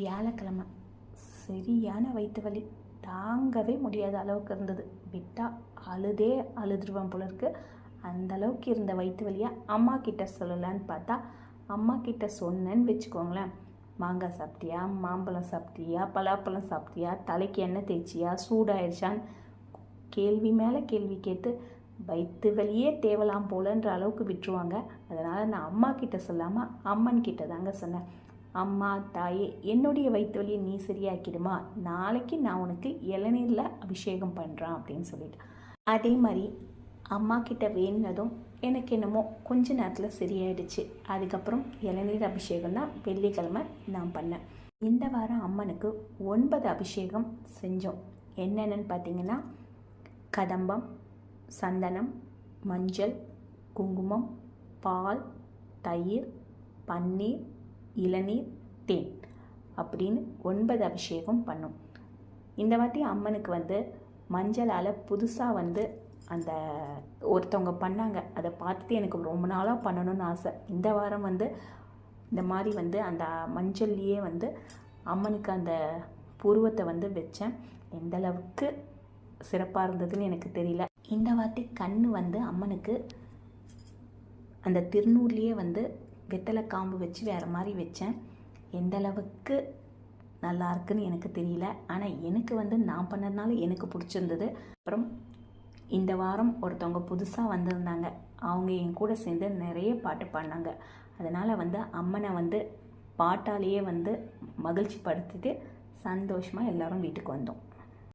வியாழக்கிழமை சரியான வயிற்று வலி, தாங்கவே முடியாத அளவுக்கு இருந்தது. விட்டால் அழுதுருவேன் போல இருக்கு. அந்த அளவுக்கு இருந்த வயிற்று வலியை அம்மா கிட்ட சொல்லலான்னு பார்த்தா, அம்மா கிட்ட சொன்னேன்னு வச்சுக்கோங்களேன், மாங்காய் சாப்பிட்டியா, மாம்பழம் சாப்பிட்டியா, பலாப்பழம் சாப்பிட்டியா, தலைக்கு எண்ணெய் தேய்ச்சியா, சூடாயிடுச்சான்னு கேள்வி மேலே கேள்வி கேட்டு வயிற்று வலியே தேவலாம் போலன்ற அளவுக்கு விட்டுருவாங்க. அதனால் நான் அம்மா கிட்ட சொல்லாமல் அம்மன் கிட்ட தாங்க சொன்னேன். அம்மா தாயே, என்னுடைய வயிற்று வலியை நீ சரியாக்கிடுமா, நாளைக்கு நான் உனக்கு இளநீரில் அபிஷேகம் பண்ணுறேன் அப்படின்னு சொல்லிட்டு, அதே மாதிரி அம்மா கிட்ட வேணுனதும் எனக்கு என்னமோ கொஞ்ச நேரத்தில் சரியாயிடுச்சு. அதுக்கப்புறம் இளநீர் அபிஷேகம் தான் வெள்ளிக்கிழமை நான் பண்ணேன். இந்த வாரம் அம்மனுக்கு 9 அபிஷேகம் செஞ்சோம். என்னென்னு பார்த்தீங்கன்னா, கதம்பம், சந்தனம், மஞ்சள், குங்குமம், பால், தயிர், பன்னீர், இளநீர், தேன் அப்படின்னு 9 அபிஷேகம் பண்ணோம். இந்த வாட்டி அம்மனுக்கு மஞ்சளால் புதுசாக அந்த ஒருத்தவங்க பண்ணாங்க. அதை பார்த்துட்டு எனக்கு ரொம்ப நாளாக பண்ணணும்னு ஆசை. இந்த வாரம் இந்த மாதிரி அந்த மஞ்சள்லேயே அம்மனுக்கு அந்த புருவத்தை வச்சேன். எந்த அளவுக்கு சிறப்பாக இருந்ததுன்னு எனக்கு தெரியல. இந்த வாட்டி கண் அம்மனுக்கு அந்த திருநூர்லேயே வெத்தலை காம்பு வச்சு வேறு மாதிரி வச்சேன். எந்த அளவுக்கு நல்லா இருக்குன்னு எனக்கு தெரியல. ஆனால் எனக்கு நான் பண்ணதுனால எனக்கு பிடிச்சிருந்தது. அப்புறம் இந்த வாரம் ஒருத்தவங்க புதுசாக வந்திருந்தாங்க. அவங்க என் கூட சேர்ந்து நிறைய பாட்டு பாடினாங்க. அதனால் அம்மனை பாட்டாலேயே மகிழ்ச்சி படுத்திட்டு சந்தோஷமாக எல்லோரும் வீட்டுக்கு வந்தோம்.